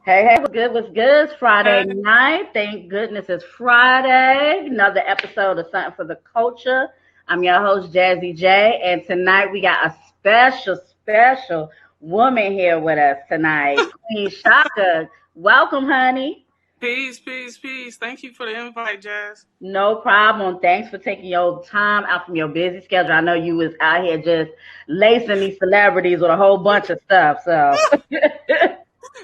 Hey, hey, what's good? What's good? It's Friday Hey, night. Thank goodness it's Friday. Another episode of Something for the Culture. I'm your host, Jazzy J, and tonight we got a special woman here with us tonight, Queen Shaka. Welcome, honey. peace, peace, peace. Thank you for the invite, Jazz. No problem. Thanks for taking your time out from your busy schedule. I know you was out here just lacing these celebrities with a whole bunch of stuff. So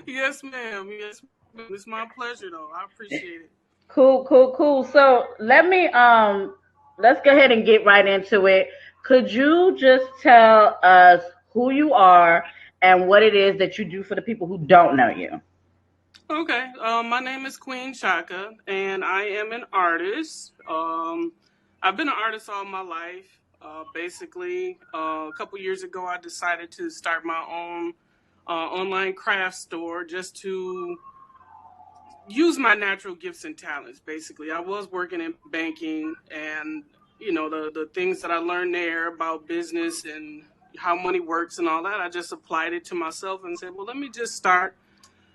Yes, ma'am. Yes, ma'am. It's my pleasure, though. I appreciate it. cool, cool, cool. So let's go ahead and get right into it. Could you just tell us who you are and what it is that you do for the people who don't know you? Okay. My name is Queen Chaka, and I am an artist. I've been an artist all my life. Basically, a couple years ago, I decided to start my own online craft store just to use my natural gifts and talents. Basically, I was working in banking, and the things that I learned there about business and how money works and all that, I just applied it to myself and said, well, let me just start.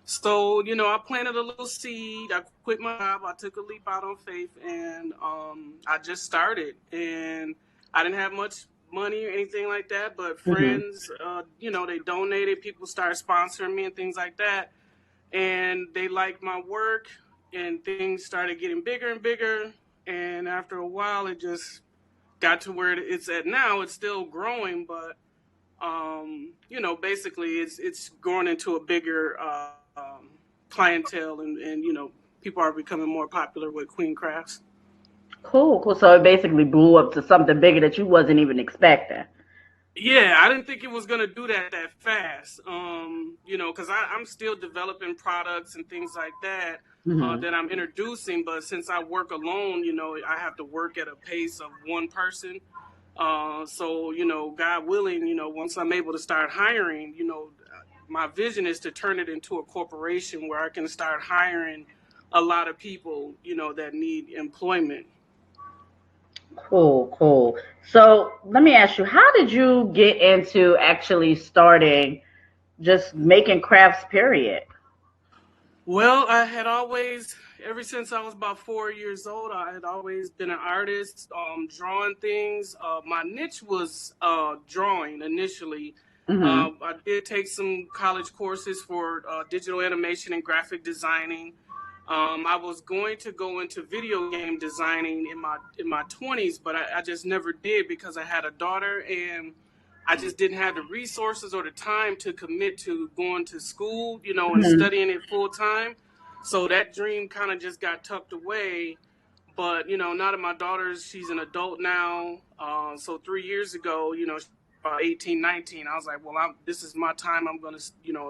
So I planted a little seed. I quit my job. I took a leap out on faith, and I just started. And I didn't have much money or anything like that, but Hmm. friends, they donated. People started sponsoring me and things like that, and they liked my work, and things started getting bigger and bigger. And after a while, it just got to where it's at now. It's still growing, but basically, it's growing into a bigger clientele, and people are becoming more popular with Queen Crafts. Cool, cool. So it basically blew up to something bigger that you wasn't even expecting. Yeah, I didn't think it was gonna do that fast. Because I'm still developing products and things like that Hmm. that I'm introducing. But since I work alone, I have to work at a pace of one person. So God willing, once I'm able to start hiring, my vision is to turn it into a corporation where I can start hiring a lot of people, that need employment. Cool, cool. So let me ask you, how did you get into actually starting just making crafts, period? Well, I had always, ever since I was about 4 years old, I had always been an artist, drawing things. My niche was drawing initially. Hmm. I did take some college courses for digital animation and graphic designing. I was going to go into video game designing in my 20s, but I just never did because I had a daughter, and I just didn't have the resources or the time to commit to going to school, and Hmm. studying it full time. So that dream kind of just got tucked away. But now that my daughter's, she's an adult now. So 3 years ago, about 18, 19, I was like, well, this is my time. I'm gonna,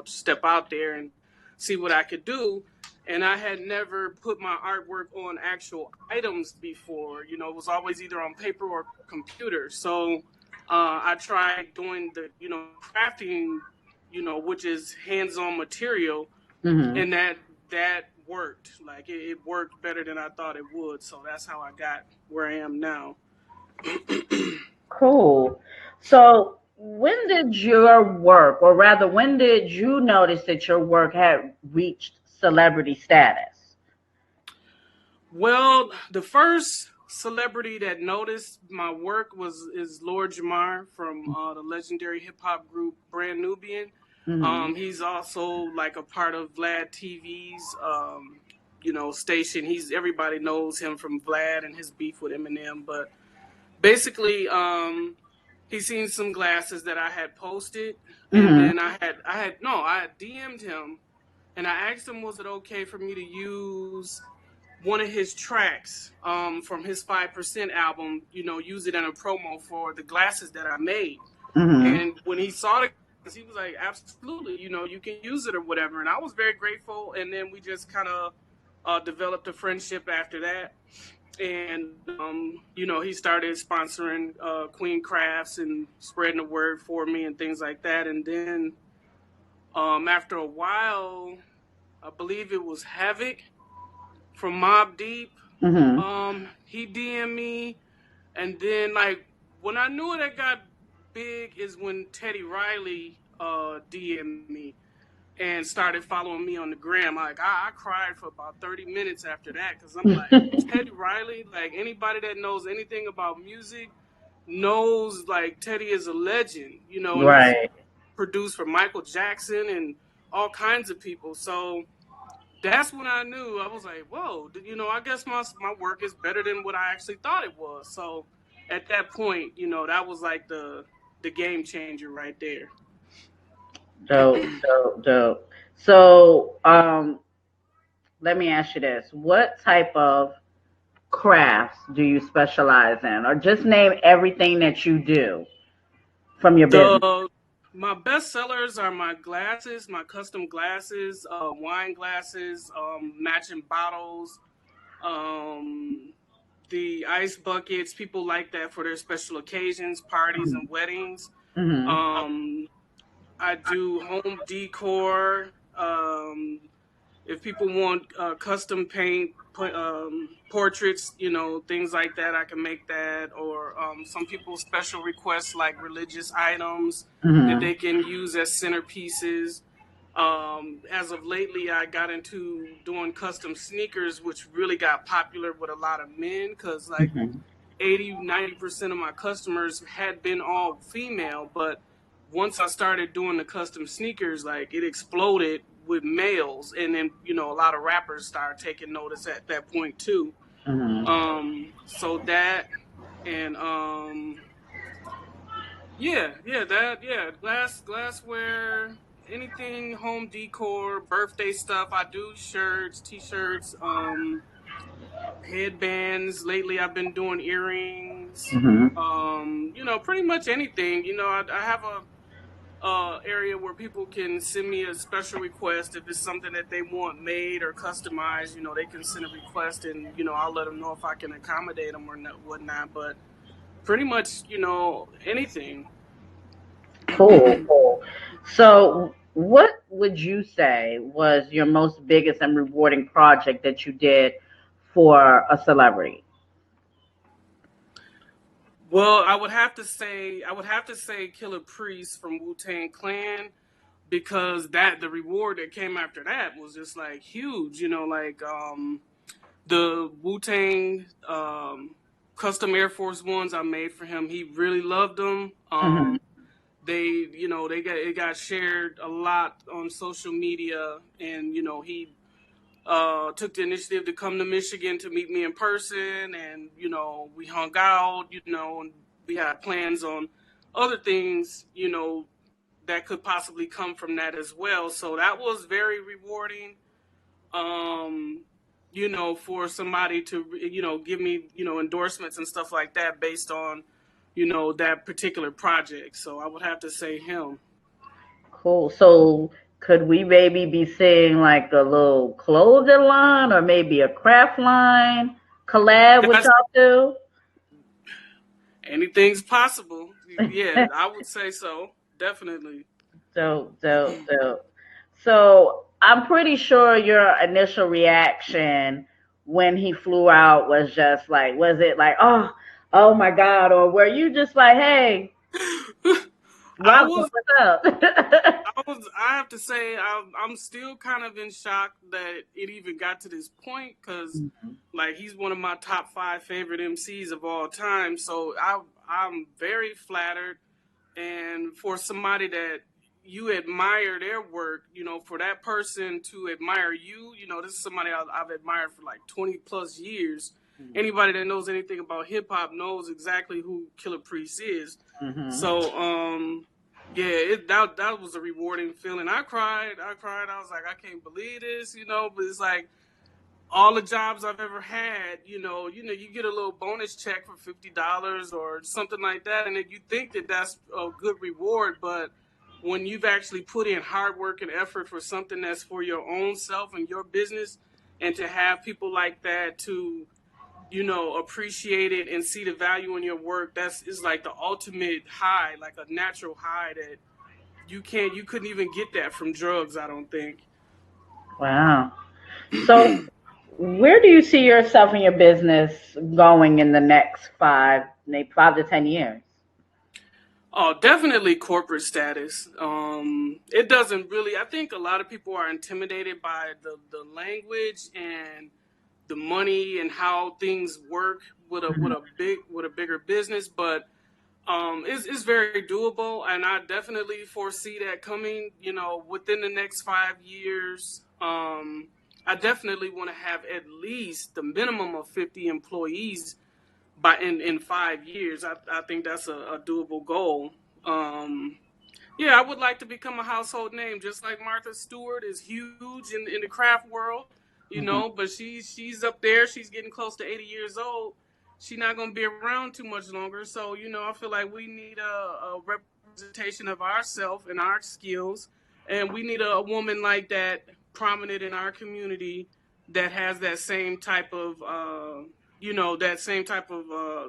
step out there and see what I could do. And I had never put my artwork on actual items before. It was always either on paper or computer. So I tried doing the, crafting, which is hands-on material, Hmm. and that worked. Like it worked better than I thought it would. So that's how I got where I am now. Cool. So, when did your work, or rather, when did you notice that your work had reached celebrity status? Well, the first celebrity that noticed my work is Lord Jamar from the legendary hip hop group Brand Nubian. Hmm. He's also like a part of Vlad TV's station. He's everybody knows him from Vlad and his beef with Eminem, but basically he seen some glasses that I had posted, and Hmm. then I had DM'd him, and I asked him, was it okay for me to use one of his tracks from his 5% album, use it in a promo for the glasses that I made. Hmm. And when he saw the glasses, he was like, absolutely, you can use it or whatever. And I was very grateful. And then we just kind of developed a friendship after that. And he started sponsoring Queen Crafts and spreading the word for me and things like that. And then after a while, I believe it was Havoc from Mob Deep. Hmm. He DM'd me, and then like when I knew it got big is when Teddy Riley DM'd me. and started following me on the gram. I cried for about 30 minutes after that because I'm like, Teddy Riley, like anybody that knows anything about music knows like Teddy is a legend, and he's Right. produced for Michael Jackson and all kinds of people. So that's when I knew. I was like, whoa, I guess my work is better than what I actually thought it was. So at that point, that was like the game changer right there. Dope, dope, dope. So, let me ask you this. What type of crafts do you specialize in? Or just name everything that you do from your business. The My best sellers are my glasses, my custom glasses, wine glasses, matching bottles, um, the ice buckets. People like that for their special occasions, parties, and weddings. Mm-hmm. Um, I do home decor. If people want custom paint, portraits, things like that, I can make that. Or some people special requests like religious items that Mm-hmm. they can use as centerpieces. As of lately, I got into doing custom sneakers, which really got popular with a lot of men because like Mm-hmm. 80-90% of my customers had been all female, but once I started doing the custom sneakers, like it exploded with males, and then a lot of rappers started taking notice at that point too. Mm-hmm. So that and yeah, glassware, anything home decor, birthday stuff. I do shirts, t-shirts, headbands. Lately, I've been doing earrings. Mm-hmm. Pretty much anything. I have a area where people can send me a special request if it's something that they want made or customized. They can send a request, and I'll let them know if I can accommodate them or not, whatnot. But pretty much, anything. Cool, cool. So, what would you say was your most biggest and rewarding project that you did for a celebrity? Well, I would have to say Killer Priest from Wu-Tang Clan because that the reward that came after that was just like huge. Like the Wu Tang custom Air Force Ones I made for him. He really loved them. Mm-hmm. It got shared a lot on social media, and he took the initiative to come to Michigan to meet me in person, and we hung out, and we had plans on other things, that could possibly come from that as well. So that was very rewarding. Um, for somebody to give me endorsements and stuff like that based on that particular project. So I would have to say him. Cool. So, could we maybe be seeing like a little clothing line or maybe a craft line collab with That's y'all too? Anything's possible. Yeah, I would say so. Definitely. Dope, dope, dope. So I'm pretty sure your initial reaction when he flew out was just like, was it like, oh, oh my God, or were you just like, hey, I Rock, was what's up? I have to say I'm still kind of in shock that it even got to this point because like he's one of my top five favorite MCs of all time. So I'm very flattered, and for somebody that you admire their work, for that person to admire you, this is somebody I've admired for like 20 plus years. Anybody that knows anything about hip hop knows exactly who Killer Priest is. Mm-hmm. So, yeah, that was a rewarding feeling. I cried. I was like, I can't believe this, But it's like all the jobs I've ever had, you get a little bonus check for $50 or something like that, and then you think that that's a good reward, but when you've actually put in hard work and effort for something that's for your own self and your business, and to have people like that to appreciate it and see the value in your work, that's is like the ultimate high, like a natural high that you couldn't even get that from drugs, I don't think. Wow. So where do you see yourself in your business going in the next maybe 5 to 10 years? Oh, definitely corporate status. It doesn't really. I think a lot of people are intimidated by the language and the money and how things work with a bigger business, but it's very doable, and I definitely foresee that coming. Within the next 5 years. I definitely want to have at least the minimum of 50 employees in 5 years. I think that's a doable goal. Um, yeah, I would like to become a household name, just like Martha Stewart is huge in the craft world, Hmm. but she's up there. She's getting close to 80 years old. She's not going to be around too much longer. So, I feel like we need a representation of ourselves and our skills. And we need a woman like that prominent in our community that has that same type of,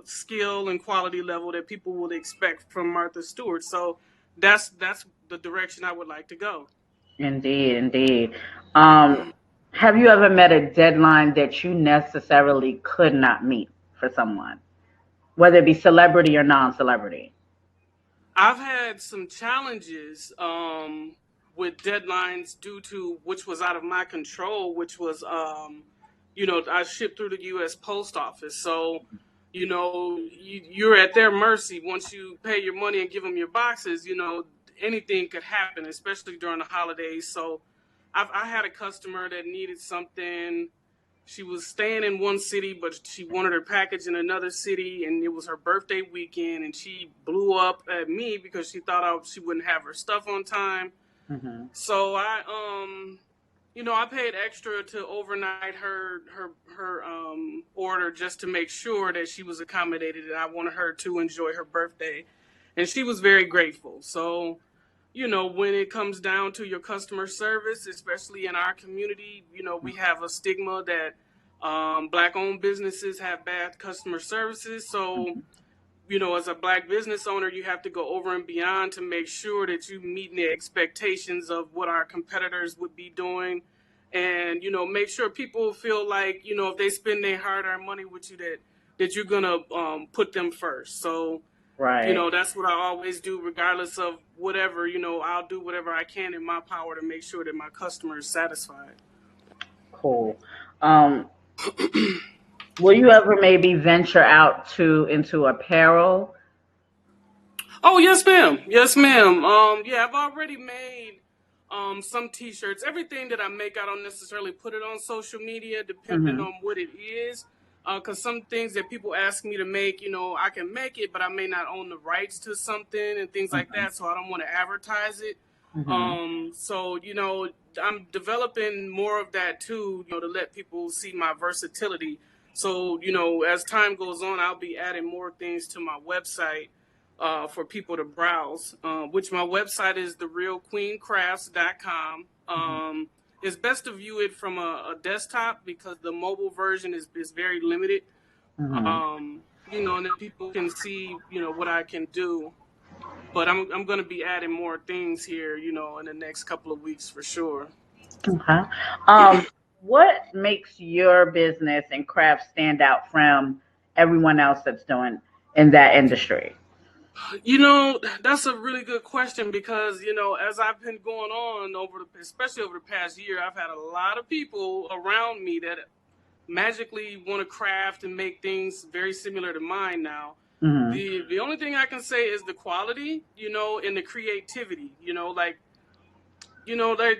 skill and quality level that people would expect from Martha Stewart. So, that's the direction I would like to go. Indeed, indeed. Um, have you ever met a deadline that you necessarily could not meet for someone, whether it be celebrity or non-celebrity? I've had some challenges with deadlines due to which was out of my control, which was I shipped through the U.S. Post Office, so you're at their mercy once you pay your money and give them your boxes. Anything could happen, especially during the holidays. So I had a customer that needed something. She was staying in one city, but she wanted her package in another city, and it was her birthday weekend, and she blew up at me because she thought she wouldn't have her stuff on time. Hmm. So I paid extra to overnight her order just to make sure that she was accommodated, and I wanted her to enjoy her birthday, and she was very grateful. So when it comes down to your customer service, especially in our community, we have a stigma that black owned businesses have bad customer services. So, as a black business owner, you have to go over and beyond to make sure that you meet the expectations of what our competitors would be doing. And, make sure people feel like, if they spend their hard earned money with you, that you're going to put them first. So, Right. that's what I always do, regardless of whatever. I'll do whatever I can in my power to make sure that my customer is satisfied. Cool. Um, will you ever maybe venture out to into apparel? Oh, yes, ma'am. Yes, ma'am. Yeah, I've already made some T-shirts. Everything that I make, I don't necessarily put it on social media, depending Hmm. on what it is. Because some things that people ask me to make, I can make it, but I may not own the rights to something and things like Hmm. that, so I don't want to advertise it. Hmm. So I'm developing more of that too, to let people see my versatility. So as time goes on, I'll be adding more things to my website for people to browse, which my website is therealqueencrafts.com. It's best to view it from a desktop because the mobile version is very limited. Hmm. And then people can see, what I can do. But I'm going to be adding more things here, in the next couple of weeks for sure. Okay. Um, what makes your business and craft stand out from everyone else that's doing in that industry? That's a really good question because, as I've been going on especially over the past year, I've had a lot of people around me that magically want to craft and make things very similar to mine now. Hmm. The only thing I can say is the quality, and the creativity,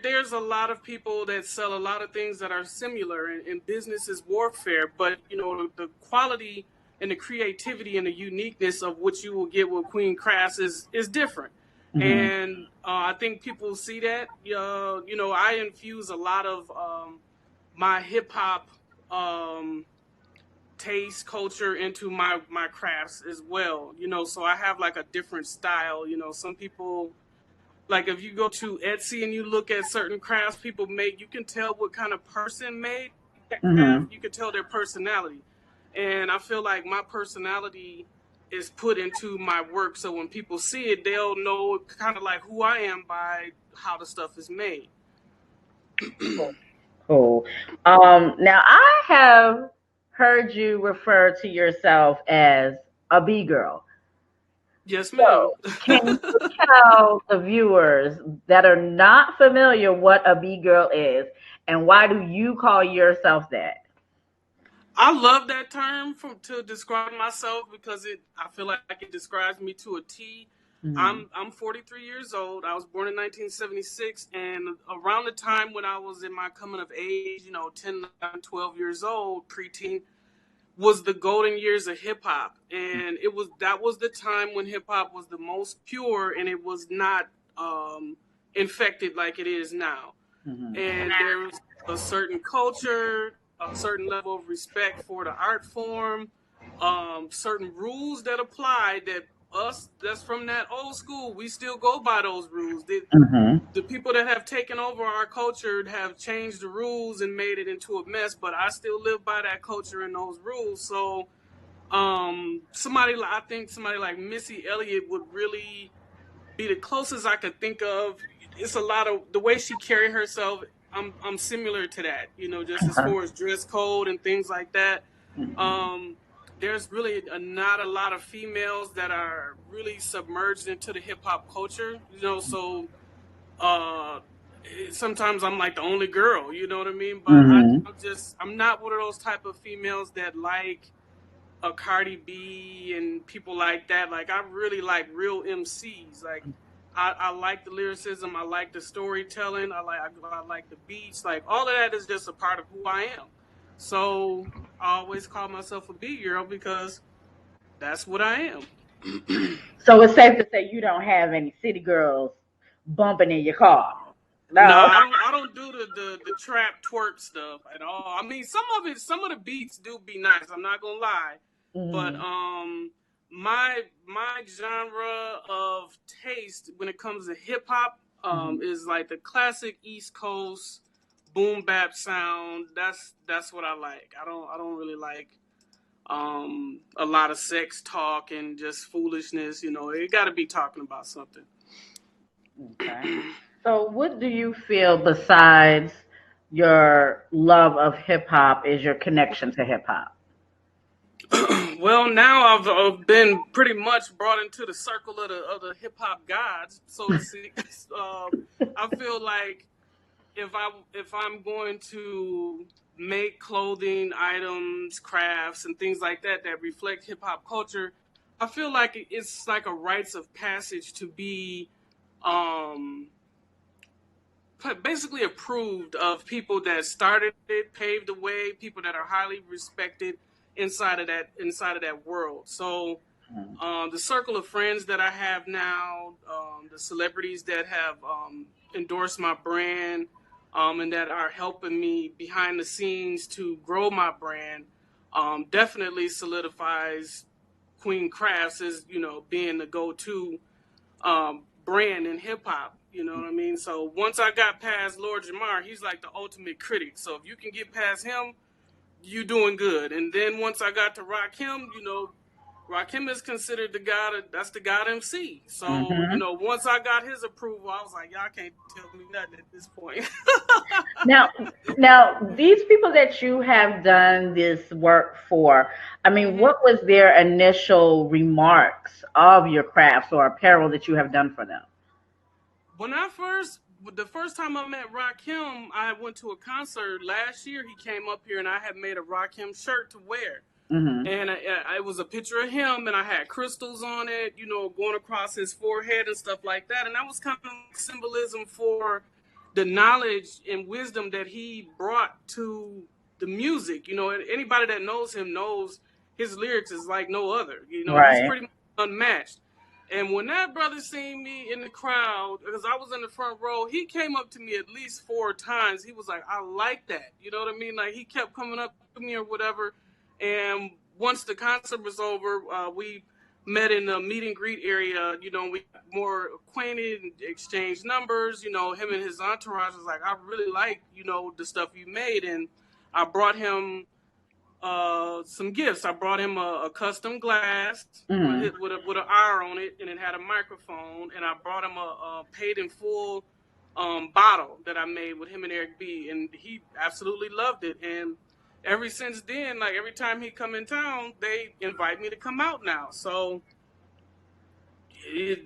there's a lot of people that sell a lot of things that are similar, and business is warfare, but the quality and the creativity and the uniqueness of what you will get with Queen Crafts is different. Hmm. And I think people see that. I infuse a lot of my hip hop um, taste culture into my crafts as well. So I have like a different style. Some people, like, if you go to Etsy and you look at certain crafts people make, you can tell what kind of person made that craft. Hmm. You can tell their personality, and I feel like my personality is put into my work. So when people see it, they'll know kind of like who I am by how the stuff is made. Cool. Cool. Now I have heard you refer to yourself as a B girl. Yes, ma'am. So, can you tell the viewers that are not familiar what a B girl is, and why do you call yourself that? I love that term to describe myself because I feel like it describes me to a T. Hmm. I'm 43 years old. I was born in 1976, and around the time when I was in my coming of age, 10, 11, 12 years old, preteen, was the golden years of hip hop, and that was the time when hip hop was the most pure, and it was not infected like it is now. Hmm. And there was a certain culture, a certain level of respect for the art form, certain rules that apply that us that's from that old school, we still go by those rules. Hmm. The people that have taken over our culture have changed the rules and made it into a mess, but I still live by that culture and those rules. So I think somebody like Missy Elliott would really be the closest I could think of. It's a lot of the way she carry herself. I'm similar to that, just as Uh-huh. far as dress code and things like that. Hmm. Um, there's really not a lot of females that are really submerged into the hip hop culture, So uh, sometimes I'm like the only girl, you know what I mean? But Hmm. I'm not one of those type of females that like a Cardi B and people like that. Like I really like real MCs. Like I like the lyricism. I like the storytelling. I like the beats. Like all of that is just a part of who I am. So I always call myself a B girl because that's what I am. So it's safe to say you don't have any city girls bumping in your car. No. Nah, I don't do the trap twerk stuff at all. I mean, some of the beats do be nice. I'm not gonna lie, but Hmm. my genre of taste when it comes to hip hop Hmm. is like the classic East Coast boom bap sound. That's what I like. I don't really like a lot of sex talk and just foolishness. It got to be talking about something. Okay. So, what do you feel besides your love of hip hop is your connection to hip hop? Well, now I've been pretty much brought into the circle of the hip hop gods, so to speak. I feel like if I'm going to make clothing items, crafts, and things like that reflect hip hop culture, I feel like it's like a rites of passage to be um, basically approved of people that started it, paved the way, people that are highly respected inside of that world. So the circle of friends that I have now, the celebrities that have endorsed my brand, and that are helping me behind the scenes to grow my brand, definitely solidifies Queen Crafts as being the go-to brand in hip hop. You know what I mean? So once I got past Lord Jamar, he's like the ultimate critic. So if you can get past him, you doing good. And then once I got to Rakim, Rakim is considered that's the God MC. So, Hmm. once I got his approval, I was like, y'all can't tell me nothing at this point. Now, now, these people that you have done this work for, I mean, hmm what was their initial remarks of your crafts or apparel that you have done for them? When the first time I met Rakim, I went to a concert last year. He came up here and I had made a Rakim shirt to wear. Hmm. And it was a picture of him, and I had crystals on it, going across his forehead and stuff like that. And that was kind of symbolism for the knowledge and wisdom that he brought to the music. And anybody that knows him knows his lyrics is like no other. He's Right. pretty much unmatched. And when that brother seen me in the crowd, because I was in the front row, he came up to me at least 4 times. He was like, I like that. You know what I mean? Like, he kept coming up to me or whatever. And once the concert was over, we met in the meet and greet area. We got more acquainted and exchanged numbers. Him and his entourage was like, I really like, the stuff you made. And I brought him some gifts. I brought him a custom glass Hmm. with an R on it, and it had a microphone. And I brought him a paid in full bottle that I made with him and Eric B. And he absolutely loved it. And ever since then, like every time he come in town, they invite me to come out now. So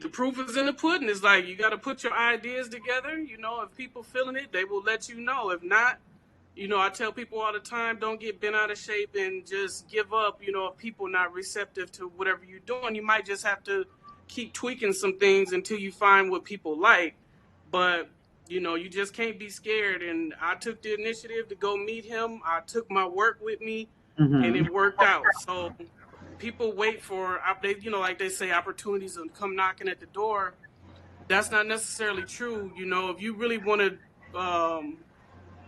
the proof is in the pudding. It's like you got to put your ideas together. You know, if people feeling it, they will let you know. If not, you know, I tell people all the time, don't get bent out of shape and just give up. You know, if people not receptive to whatever you're doing, you might just have to keep tweaking some things until you find what people like. But you know, you just can't be scared. And I took the initiative to go meet him. I took my work with me, and Mm-hmm. it worked out. So people wait for they, you know, like they say, opportunities will come knocking at the door. That's not necessarily true. You know, if you really want to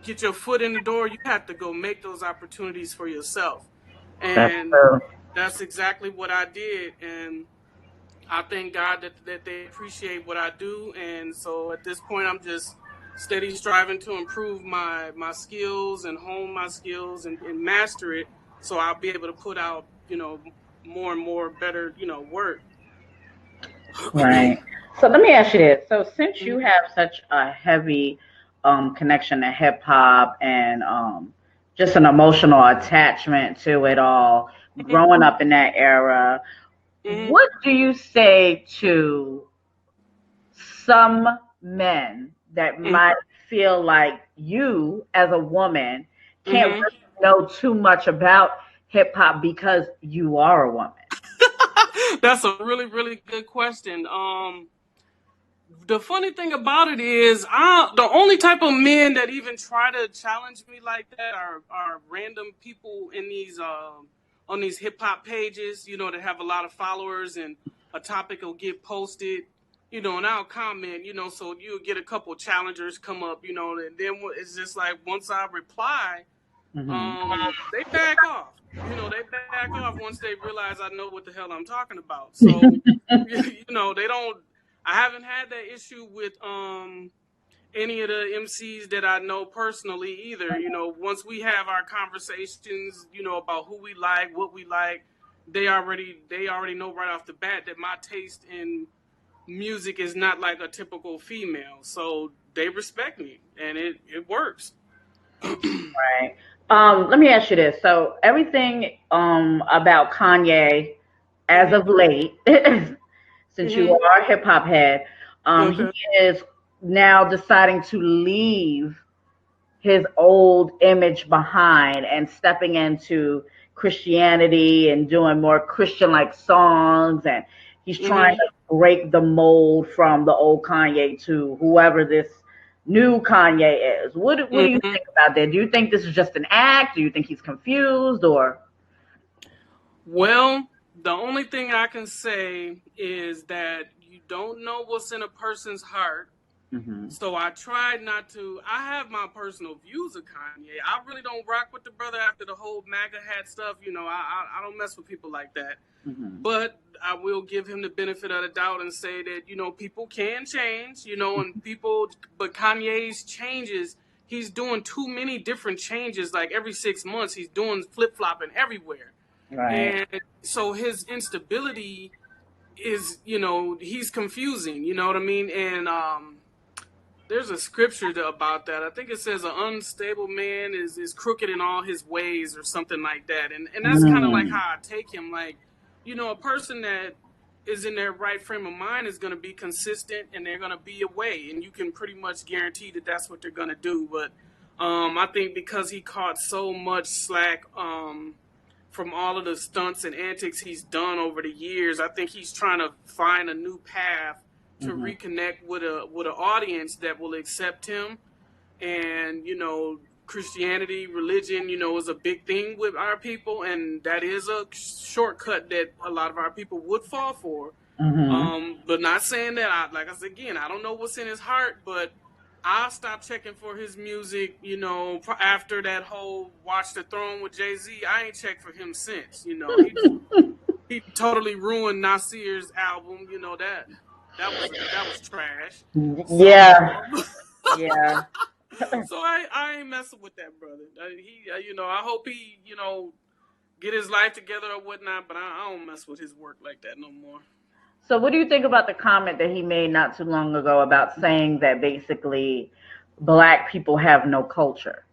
get your foot in the door, you have to go make those opportunities for yourself. That's And true. that's exactly what I did. And I thank God that they appreciate what I do. And so at this point, I'm just steady striving to improve my skills and hone my skills and master it. So I'll be able to put out, you know, more and more better, you know, work. Right. So let me ask you this. So since you Mhm, have such a heavy connection to hip hop and just an emotional attachment to it all, mhm, growing up in that era, mhm, what do you say to some men that mhm, might feel like you as a woman can't mhm. really know too much about hip hop because you are a woman? That's a really, really good question. The funny thing about it is, the only type of men that even try to challenge me like that are random people in these on these hip hop pages, you know, that have a lot of followers, and a topic will get posted, you know, and I'll comment, you know, so you'll get a couple challengers come up, you know, and then it's just like once I reply, Hmm. they back off. You know, they back off once they realize I know what the hell I'm talking about. So, you know, they don't. I haven't had that issue with any of the MCs that I know personally either. You know, once we have our conversations, you know, about who we like, what we like, they already know right off the bat that my taste in music is not like a typical female. So they respect me, and it works. Right. Let me ask you this. So everything about Kanye as Mhm. of late, since you Mhm. are a hip hop head, he Okay. is now deciding to leave his old image behind and stepping into Christianity and doing more Christian like songs, and he's trying Mhm. to break the mold from the old Kanye to whoever this new Kanye is. What do you Mhm. think about that? Do you think this is just an act? Do you think he's confused or Well, the only thing I can say is that you don't know what's in a person's heart. Mhm. So I tried not to. I have my personal views of Kanye. I really don't rock with the brother after the whole MAGA hat stuff. You know, I don't mess with people like that. Mhm. But I will give him the benefit of the doubt and say that, you know, people can change, you know, and people, but Kanye's changes, he's doing too many different changes. Like every 6 months, he's doing flip flopping everywhere. Right. And so his instability is, you know, he's confusing, you know what I mean? And there's a scripture about that. I think it says an unstable man is crooked in all his ways or something like that. And that's kind of like Mm. how I take him. Like, you know, a person that is in their right frame of mind is going to be consistent, and they're going to be away, and you can pretty much guarantee that that's what they're going to do. But I think because he caught so much slack from all of the stunts and antics he's done over the years, I think he's trying to find a new path to Mhm. reconnect with an audience that will accept him. And you know, Christianity, religion, you know, is a big thing with our people, and that is a shortcut that a lot of our people would fall for. Mhm. But not saying that like I said again, I don't know what's in his heart, but I stopped checking for his music, you know, after that whole Watch the Throne with Jay-Z. I ain't checked for him since. You know, he totally ruined Nasir's album. You know that was trash. So Yeah. Yeah. so I ain't messing with that brother. You know, I hope he, you know, get his life together or whatnot. But I don't mess with his work like that no more. So, what do you think about the comment that he made not too long ago about saying that basically black people have no culture?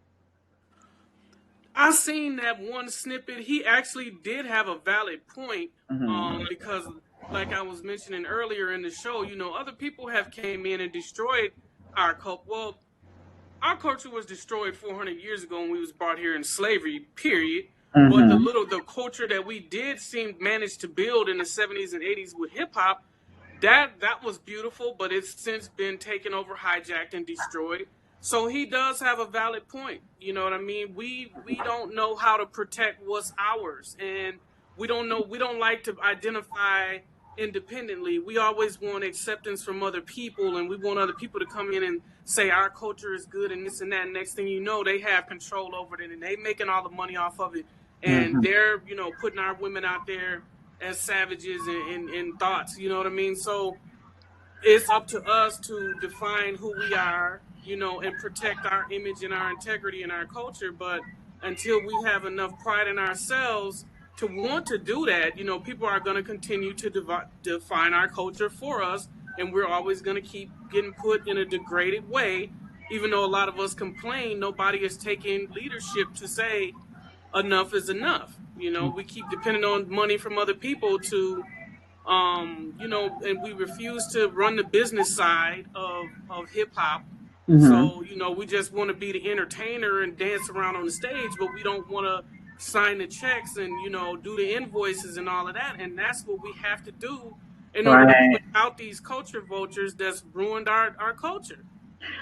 I seen that one snippet. He actually did have a valid point, Hmm. because like I was mentioning earlier in the show, other people have came in and destroyed our culture. Well, our culture was destroyed 400 years ago when we was brought here in slavery, period. But Mm-hmm. the culture that we did seem managed to build in the 70s and 80s with hip hop, that was beautiful, but it's since been taken over, hijacked, and destroyed. So he does have a valid point. You know what I mean? We don't know how to protect what's ours, and we don't like to identify independently. We always want acceptance from other people, and we want other people to come in and say our culture is good and this and that. And next thing you know, they have control over it, and they making all the money off of it, and Mm-hmm. they're putting our women out there as savages in thoughts. You know what I mean? So it's up to us to define who we are, and protect our image and our integrity and our culture. But until we have enough pride in ourselves to want to do that, people are going to continue to define our culture for us, and we're always going to keep getting put in a degraded way. Even though a lot of us complain, nobody is taking leadership to say enough is enough. We keep depending on money from other people to and we refuse to run the business side of hip hop. Mm-hmm. So, we just want to be the entertainer and dance around on the stage, but we don't want to sign the checks and, do the invoices and all of that. And that's what we have to do in order to Right. put out these culture vultures that's ruined our culture.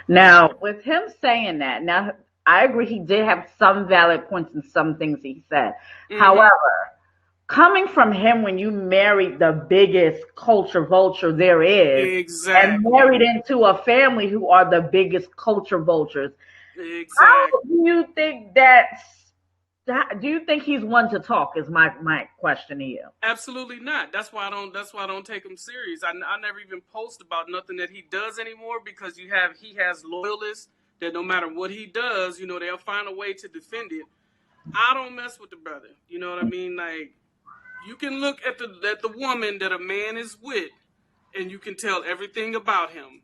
Now, with him saying that, now I agree he did have some valid points in some things he said. Mm-hmm. However, coming from him when you married the biggest culture vulture there is and Exactly. married into a family who are the biggest culture vultures, how Exactly. do you think do you think he's one to talk is my question to you. Absolutely not. That's why I don't. That's why I don't take him serious. I never even post about nothing that he does anymore because he has loyalists that no matter what he does, they'll find a way to defend it. I don't mess with the brother. You know what I mean? Like you can look at the woman that a man is with, and you can tell everything about him.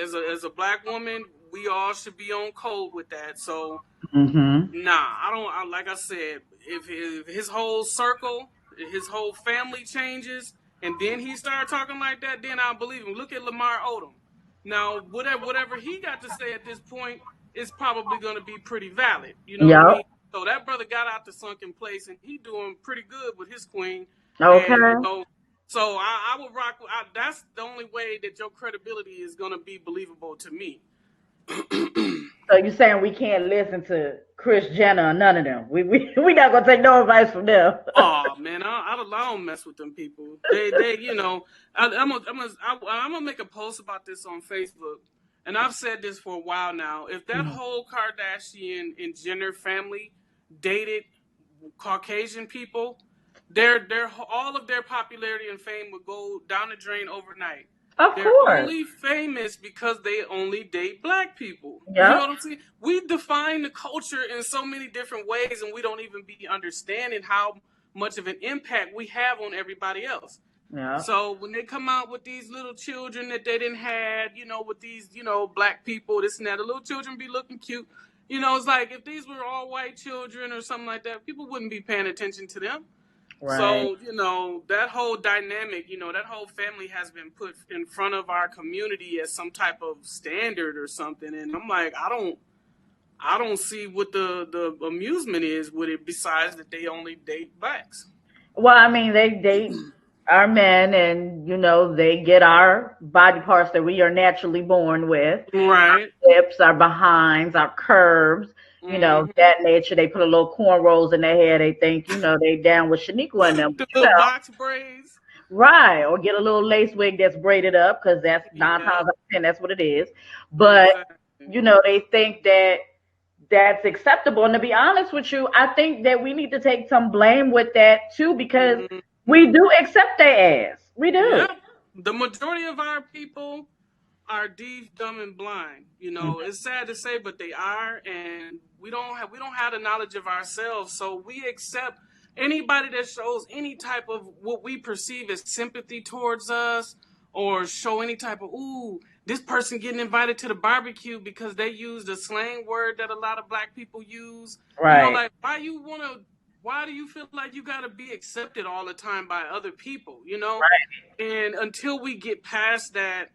As a black woman, we all should be on code with that. So Mm-hmm. nah, I don't. Like I said, if his whole circle, his whole family changes, and then he started talking like that, then I'll believe him. Look at Lamar Odom. Now, whatever he got to say at this point is probably going to be pretty valid. You know what I Yep. mean? So that brother got out the sunken place, and he doing pretty good with his queen. And Okay. so I would rock. That's the only way that your credibility is going to be believable to me. So you saying we can't listen to Chris Jenner or none of them? We not gonna take no advice from them. Oh man, I don't mess with them people. They, I'm gonna make a post about this on Facebook, and I've said this for a while now. If that Mhm. whole Kardashian and Jenner family dated Caucasian people, their all of their popularity and fame would go down the drain overnight. Of They're course. only famous because they only date black people. You know Yep. what I'm saying? We define the culture in so many different ways, and we don't even be understanding how much of an impact we have on everybody else. Yep. So when they come out with these little children that they didn't had, with these, black people, this and that, the little children be looking cute. It's like if these were all white children or something like that, people wouldn't be paying attention to them. Right. So, that whole dynamic, that whole family has been put in front of our community as some type of standard or something. And I'm like, I don't see what the amusement is with it besides that they only date blacks. Well, I mean, they are men, and they get our body parts that we are naturally born with, Right. hips, our behinds, our curves, Hmm. that nature. They put a little cornrows in their hair. They think, they down with Shaniqua and them. The little box braids. Right, or get a little lace wig that's braided up because that's nine Yep. times out of ten that's what it is. But Exactly. they think that that's acceptable. And to be honest with you, I think that we need to take some blame with that too because we Hmm. do accept their ass. We do. Yep. The majority of our people are deaf, dumb, and blind. It's sad to say, but they are, and we don't have the knowledge of ourselves, so we accept anybody that shows any type of what we perceive as sympathy towards us, or show any type of this person getting invited to the barbecue because they used a slang word that a lot of black people use. Right. Like why do you feel like you got to be accepted all the time by other people, Right. And until we get past that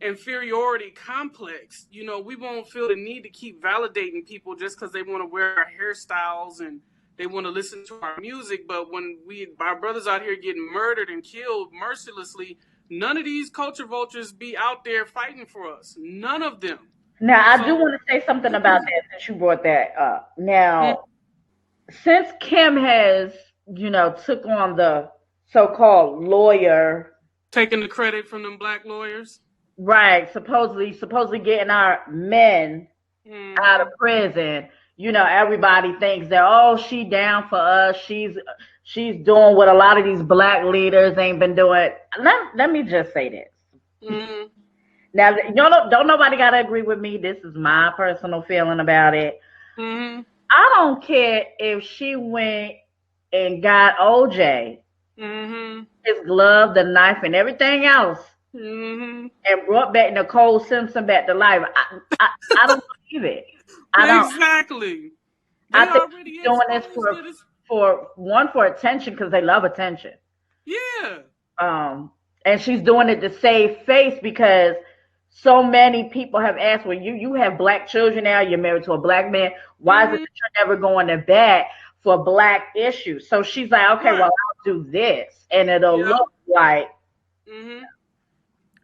inferiority complex, we won't feel the need to keep validating people just because they want to wear our hairstyles and they want to listen to our music. But when our brothers out here getting murdered and killed mercilessly, none of these culture vultures be out there fighting for us. None of them. Now, I do So, want to say something about that since you brought that up. Now, since Kim has, took on the so-called lawyer, taking the credit from them black lawyers, right? Supposedly getting our men out of prison. Everybody thinks that, oh, she down for us. She's doing what a lot of these black leaders ain't been doing. Let me just say this. Now, don't nobody gotta agree with me. This is my personal feeling about it. I don't care if she went and got OJ, his glove, the knife, and everything else, and brought back Nicole Simpson back to life. I don't believe it. I don't. Exactly. I think she's doing this for attention because they love attention. Yeah. And she's doing it to save face because so many people have asked, well, you have black children now, you're married to a black man. Why is it that you're never going to bat for black issues? So she's like, okay, well, I'll do this. And it'll look like.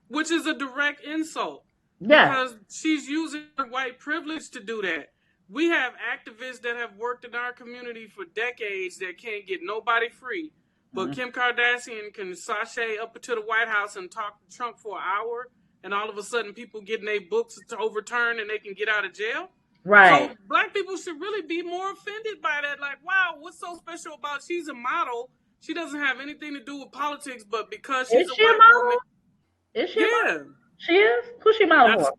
Which is a direct insult. Yeah. Because she's using her white privilege to do that. We have activists that have worked in our community for decades that can't get nobody free. But Kim Kardashian can sashay up to the White House and talk to Trump for an hour, and all of a sudden people getting their books overturned and they can get out of jail. Right. So black people should really be more offended by that. Like, wow, what's so special about she's a model? She doesn't have anything to do with politics, but because she's a white woman. Is she a model? She is? Who's she model for?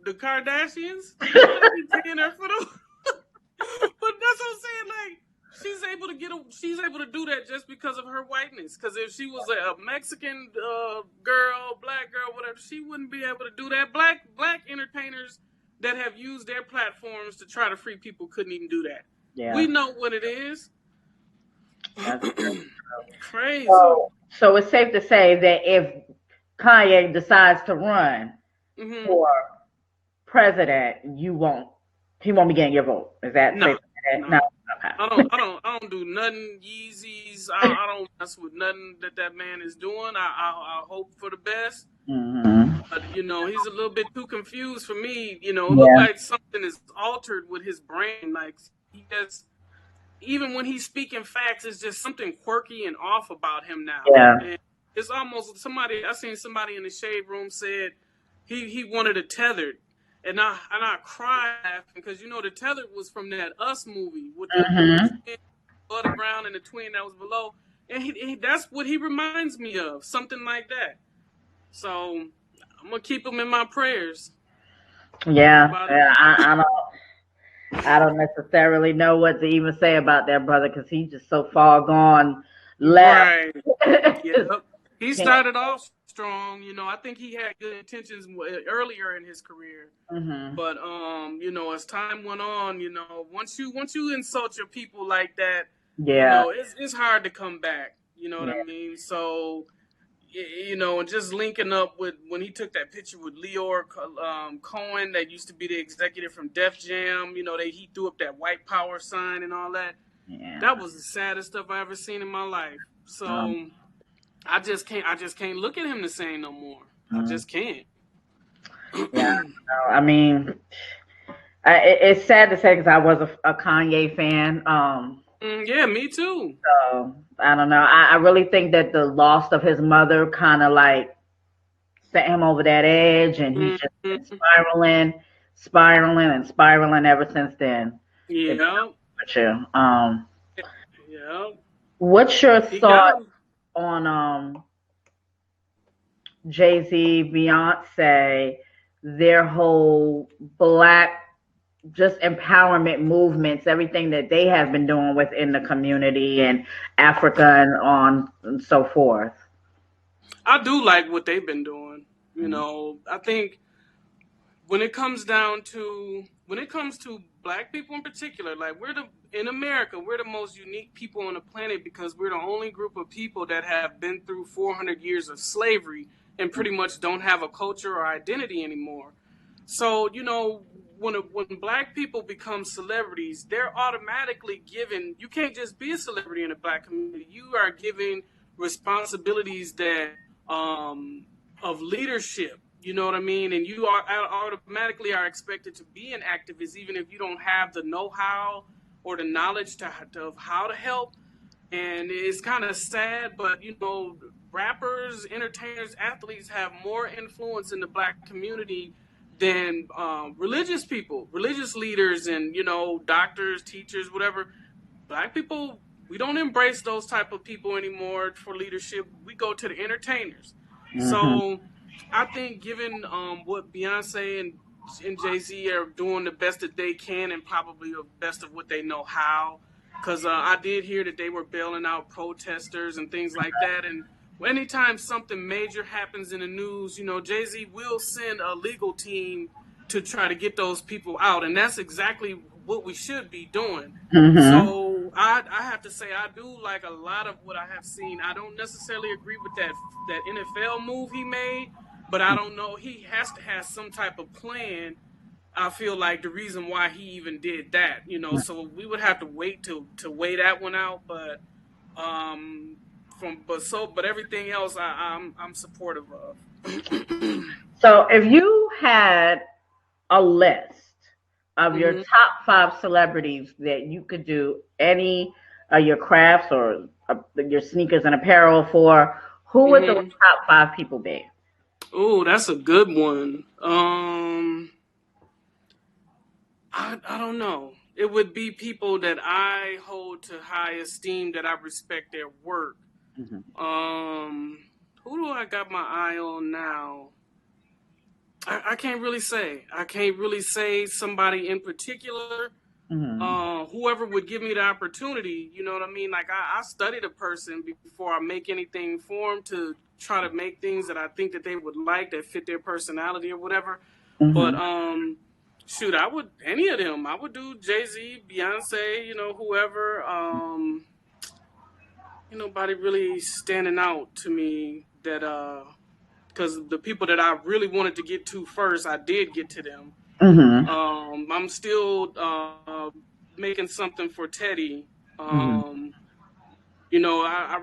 The Kardashians. They be paying her for them. But that's what I'm saying. Like, she's able to do that just because of her whiteness. Because if she was a Mexican girl, black girl, whatever, she wouldn't be able to do that. Black entertainers that have used their platforms to try to free people couldn't even do that. Yeah. We know what it is. That's crazy. So it's safe to say that if Kanye decides to run for president, he won't be getting your vote. Is that safe to say? No. Okay. I don't do nothing Yeezys. I don't mess with nothing that man is doing. I hope for the best. But he's a little bit too confused for me. It looks like something is altered with his brain. Like he just, even when he's speaking facts, it's just something quirky and off about him now. Yeah. And it's almost I seen somebody in the shade room said he wanted a tethered. And I cried because the tethered was from that Us movie with the Bloody Brown and the twin that was below, and that's what he reminds me of, something like that. So I'm gonna keep him in my prayers. Yeah, I don't necessarily know what to even say about that brother because he's just so far gone left. Right. Yep. He started off strong, I think he had good intentions earlier in his career. But as time went on, once you insult your people like that, it's hard to come back. You know what I mean? So, and just linking up with when he took that picture with Leor Cohen, that used to be the executive from Def Jam. He threw up that white power sign and all that. Yeah. That was the saddest stuff I ever seen in my life. So. I just can't look at him the same no more. I just can't. Yeah, I mean, it's sad to say because I was a Kanye fan. Yeah, me too. So I don't know. I really think that the loss of his mother kind of like sent him over that edge, and he's just been spiraling ever since then. Yeah. Yeah. What's your thought on Jay-Z, Beyonce, their whole black just empowerment movements, everything that they have been doing within the community and Africa and on and so forth? I do like what they've been doing. I think when it comes to Black people in particular, like in America, we're the most unique people on the planet because we're the only group of people that have been through 400 years of slavery and pretty much don't have a culture or identity anymore. So, when Black people become celebrities, they're automatically given, you can't just be a celebrity in the Black community. You are given responsibilities that of leadership. You know what I mean? And you are automatically are expected to be an activist, even if you don't have the know-how or the knowledge of how to help. And it's kind of sad, but rappers, entertainers, athletes have more influence in the Black community than religious people, religious leaders, and doctors, teachers, whatever. Black people, we don't embrace those type of people anymore for leadership. We go to the entertainers. So I think given what Beyonce and Jay-Z are doing the best that they can and probably the best of what they know how, because I did hear that they were bailing out protesters and things like that. And anytime something major happens in the news, Jay-Z will send a legal team to try to get those people out. And that's exactly what we should be doing. So I have to say I do like a lot of what I have seen. I don't necessarily agree with that NFL move he made, but I don't know. He has to have some type of plan. I feel like the reason why he even did that, so we would have to wait to weigh that one out. But but everything else I'm supportive of. So if you had a list of your top 5 celebrities that you could do any of your crafts or your sneakers and apparel for, who would those top 5 people be? Oh, that's a good one. I don't know. It would be people that I hold to high esteem, that I respect their work. Who do I got my eye on now? I can't really say. I can't really say somebody in particular. Whoever would give me the opportunity, you know what I mean? Like I study the person before I make anything for them to try to make things that I think that they would like, that fit their personality or whatever. But shoot, I would any of them. I would do Jay-Z, Beyonce, whoever. Nobody really standing out to me that because the people that I really wanted to get to first, I did get to them. I'm still making something for Teddy. I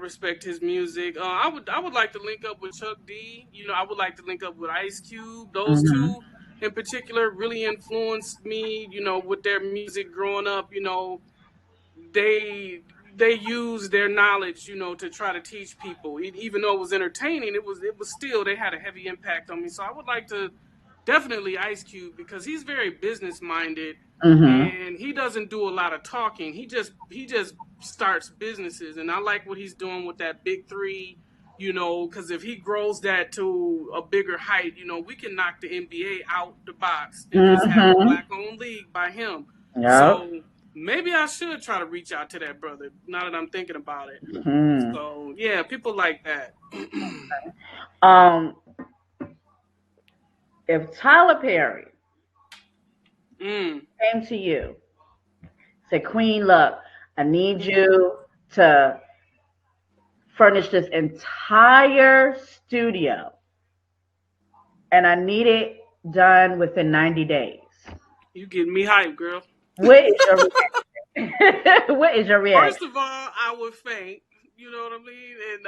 respect his music. I would like to link up with Chuck D. I would like to link up with Ice Cube. Those two in particular really influenced me. With their music growing up. They used their knowledge, to try to teach people. Even though it was entertaining, it was still, they had a heavy impact on me. So I would like to definitely Ice Cube because he's very business minded and he doesn't do a lot of talking. He just starts businesses, and I like what he's doing with that big 3. Because if he grows that to a bigger height, we can knock the NBA out the box and just have a Black-owned league by him. So maybe I should try to reach out to that brother now that I'm thinking about it. So yeah, people like that. If Tyler Perry came to you, said, Queen, look, I need you to furnish this entire studio, and I need it done within 90 days. You getting me hyped, girl. What is your reaction? What is your reaction? First of all, I would faint. You know what I mean? And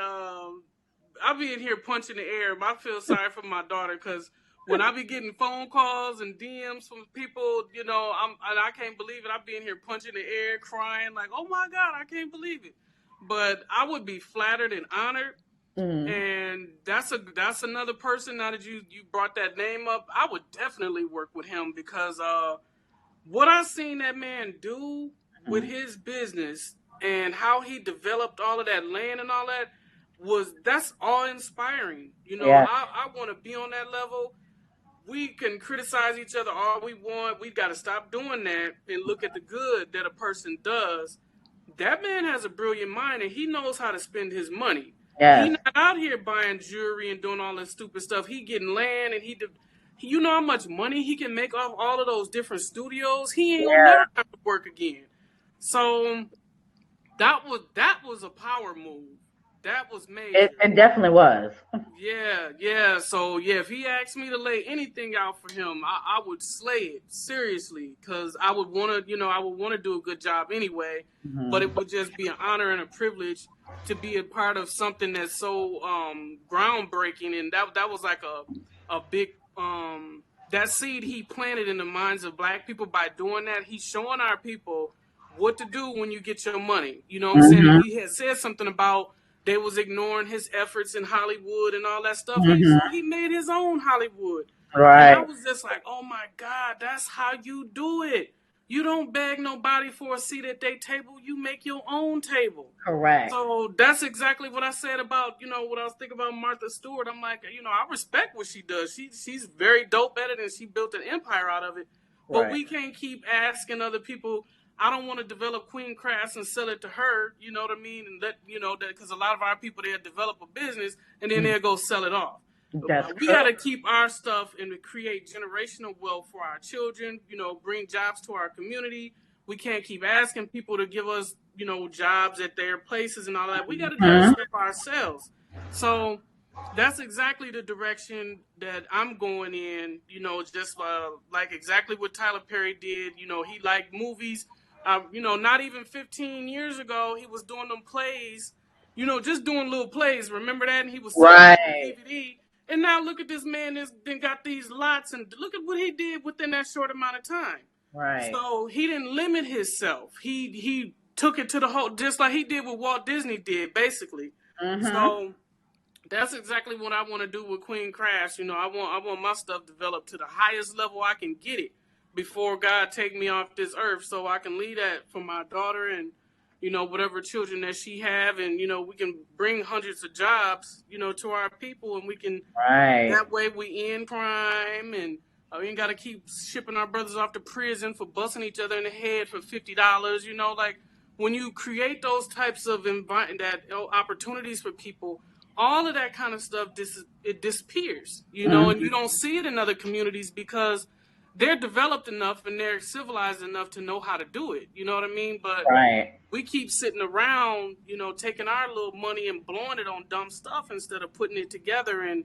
I'll be in here punching the air. I feel sorry for my daughter because when I be getting phone calls and DMs from people, and I can't believe it. I be in here punching the air, crying like, "Oh my God, I can't believe it." But I would be flattered and honored. And that's another person. Now that you brought that name up, I would definitely work with him because what I seen that man do with his business and how he developed all of that land and all that that's all inspiring. I want to be on that level. We can criticize each other all we want. We got to stop doing that and look at the good that a person does. That man has a brilliant mind and he knows how to spend his money. He's not out here buying jewelry and doing all that stupid stuff. He getting land and You know how much money he can make off all of those different studios? He ain't gonna Yeah, never have to work again. So that was a power move. That was major. it definitely was. Yeah, yeah. So yeah, if he asked me to lay anything out for him, I would slay it seriously because I would want to, I would want to do a good job anyway. But it Hmm. would just be an honor and a privilege to be a part of something that's so groundbreaking, and that was like a big that seed he planted in the minds of Black people by doing that. He's showing our people what to do when you get your money. You know what I'm saying? And Hmm. he had said something about they was ignoring his efforts in Hollywood and all that stuff. So Hmm. he made his own Hollywood. And I Right. was just like, oh my God, that's how you do it. You don't beg nobody for a seat at their table. You make your own table. Correct. So that's exactly what I said about, what I was thinking about Martha Stewart. I'm like, I respect what she does. She's very dope at it and she built an empire out of it. But Right. we can't keep asking other people. I don't want to develop Queen Crafts and sell it to her, you know what I mean? And let, that because a lot of our people, they'll develop a business and then they'll go sell it off. That's We got to correct. keep our stuff and to create generational wealth for our children, bring jobs to our community. We can't keep asking people to give us, jobs at their places and all that. We got to do the Hmm. stuff ourselves. So that's exactly the direction that I'm going in, just like exactly what Tyler Perry did. He liked movies. Not even 15 years ago, he was doing them plays, just doing little plays. Remember that? And he was selling them on Right. DVD. And now look at this man that's then got these lots, and look at what he did within that short amount of time. Right. So he didn't limit himself. He took it to the whole, just like he did what Walt Disney did, basically. Hmm. So that's exactly what I want to do with Queen Crash. I want my stuff developed to the highest level I can get it before God take me off this earth, so I can leave that for my daughter and whatever children that she have, and we can bring hundreds of jobs to our people, and we can Right. that way we end crime and. We ain't got to keep shipping our brothers off to prison for busting each other in the head for $50. Like when you create those types of opportunities for people, all of that kind of stuff it disappears, and you Hmm. don't see it in other communities because they're developed enough and they're civilized enough to know how to do it. You know what I mean? But Right. we keep sitting around, taking our little money and blowing it on dumb stuff instead of putting it together and,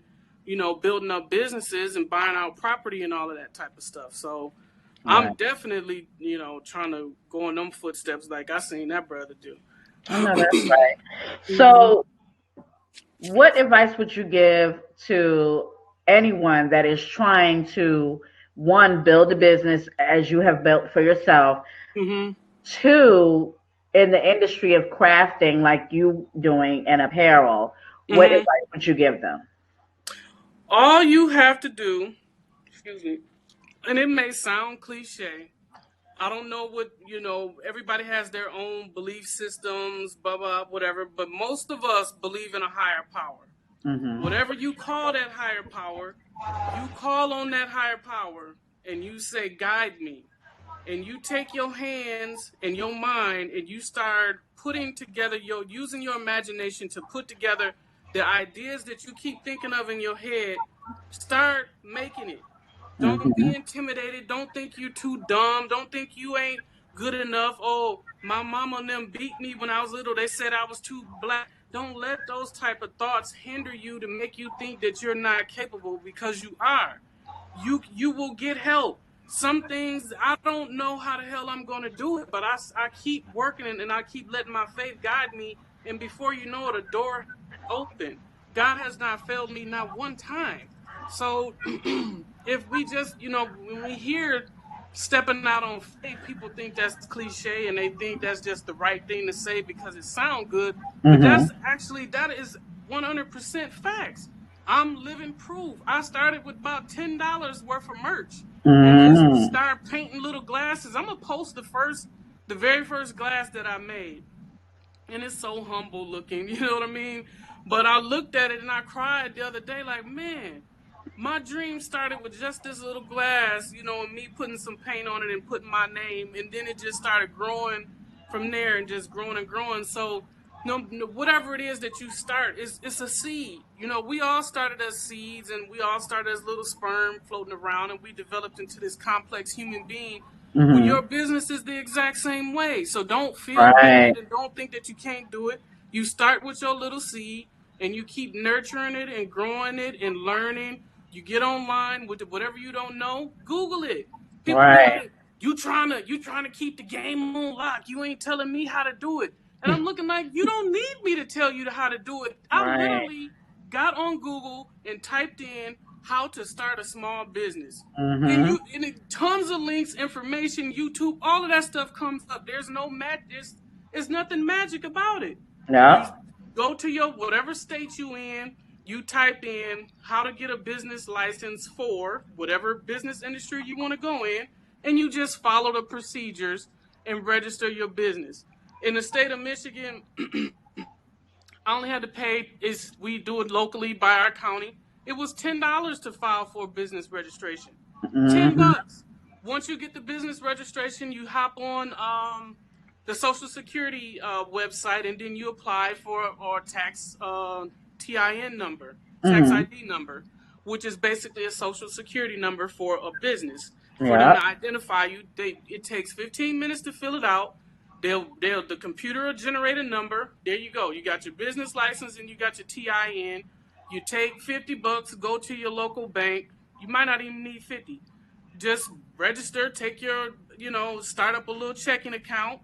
building up businesses and buying out property and all of that type of stuff. So I'm Right. definitely, trying to go in them footsteps like I seen that brother do. I know that's right. Hmm. So, what advice would you give to anyone that is trying to, one, build a business as you have built for yourself, Hmm. two, in the industry of crafting like you doing and apparel? What Hmm. advice would you give them? All you have to do, excuse me, and it may sound cliche, I don't know what, everybody has their own belief systems, blah, blah, whatever, but most of us believe in a higher power. Hmm. Whatever you call that higher power, you call on that higher power and you say, guide me. And you take your hands and your mind and you start putting together using your imagination to put together the ideas that you keep thinking of in your head. Start making it. Don't be Hmm. intimidated. Don't think you're too dumb. Don't think you ain't good enough. Oh, my mama and them beat me when I was little. They said I was too black. Don't let those type of thoughts hinder you to make you think that you're not capable, because you are. You will get help. Some things I don't know how the hell I'm going to do it, but I keep working and I keep letting my faith guide me. And before you know it, a door open. God has not failed me not one time. So if we just, when we hear stepping out on faith, people think that's cliche and they think that's just the right thing to say because it sounds good. But Hmm. that is 100% facts. I'm living proof. I started with about $10 worth of merch and just Hmm. started painting little glasses. I'm gonna post the very first glass that I made, and it's so humble looking. You know what I mean? But I looked at it and I cried the other day, like, man, my dream started with just this little glass, and me putting some paint on it and putting my name, and then it just started growing from there and just growing and growing. So whatever it is that you start, it's a seed. We all started as seeds, and we all started as little sperm floating around, and we developed into this complex human being. Well, Mm-hmm. your business is the exact same way. So don't feel Right. bad and don't think that you can't do it. You start with your little seed, and you keep nurturing it and growing it and learning. You get online with whatever you don't know, Google it. People be Right. like, you trying to keep the game on lock. You ain't telling me how to do it. And I'm looking like, you don't need me to tell you how to do it. I Right. literally got on Google and typed in how to start a small business. And Mm-hmm. tons of links, information, YouTube, all of that stuff comes up. There's no there's nothing magic about it. You Yep. go to your whatever state you in, you type in how to get a business license for whatever business industry you want to go in, and you just follow the procedures and register your business. In the state of Michigan, I only had to pay, is we do it locally by our county. It was $10 to file for a business registration. 10 Mm-hmm. bucks. Once you get the business registration, you hop on the Social Security website, and then you apply for our tax TIN number, tax Mm-hmm. ID number, which is basically a Social Security number for a business for them Yep. to identify you. It takes 15 minutes to fill it out. The computer will generate a number. There you go. You got your business license and you got your TIN. You take 50 bucks, go to your local bank. You might not even need 50. Just register, take your, start up a little checking account,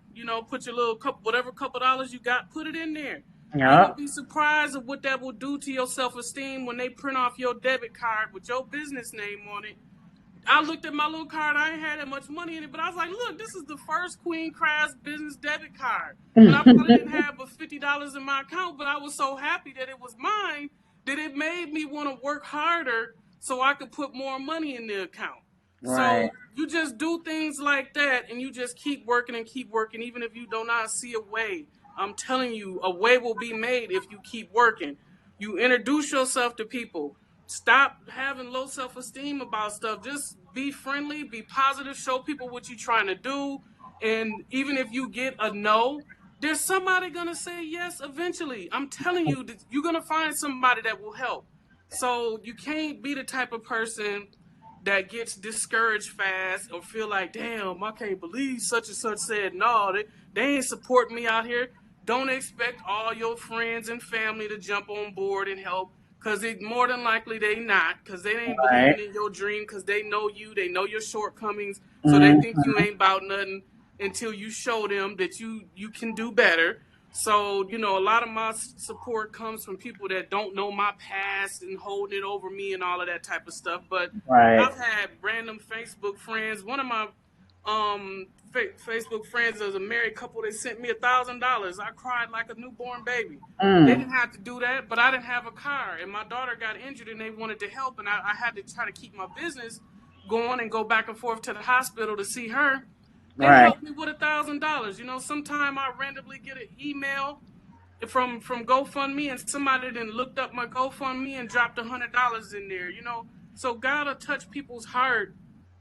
put your little couple, whatever couple dollars you got, put it in there. You will Yep. be surprised of what that will do to your self-esteem when they print off your debit card with your business name on it. I looked at my little card. I ain't had that much money in it, but I was like, look, this is the first Queen Crafts business debit card. And I probably didn't have but $50 in my account, but I was so happy that it was mine that it made me want to work harder so I could put more money in the account. Right. So you just do things like that, and you just keep working, even if you do not see a way. I'm telling you, a way will be made if you keep working. You introduce yourself to people. Stop having low self esteem about stuff. Just be friendly, be positive, show people what you're trying to do. And even if you get a no, there's somebody gonna say yes eventually. I'm telling you that you're gonna find somebody that will help. So you can't be the type of person that gets discouraged fast or feel like, damn, I can't believe such and such said no, they ain't supporting me out here. Don't expect all your friends and family to jump on board and help, because it more than likely they not, because they ain't Right. believing in your dream, because they know you, they know your shortcomings, so they think you Mm-hmm. ain't about nothing until you show them that you can do better. So, a lot of my support comes from people that don't know my past and holding it over me and all of that type of stuff. But Right. I've had random Facebook friends. One of my Facebook friends is a married couple. They sent me $1,000. I cried like a newborn baby. They Mm. didn't have to do that, but I didn't have a car, and my daughter got injured, and they wanted to help, and I had to try to keep my business going and go back and forth to the hospital to see her. They Right. helped me with $1,000. Sometime I randomly get an email from GoFundMe, and somebody then looked up my GoFundMe and dropped $100 in there. So gotta touch people's heart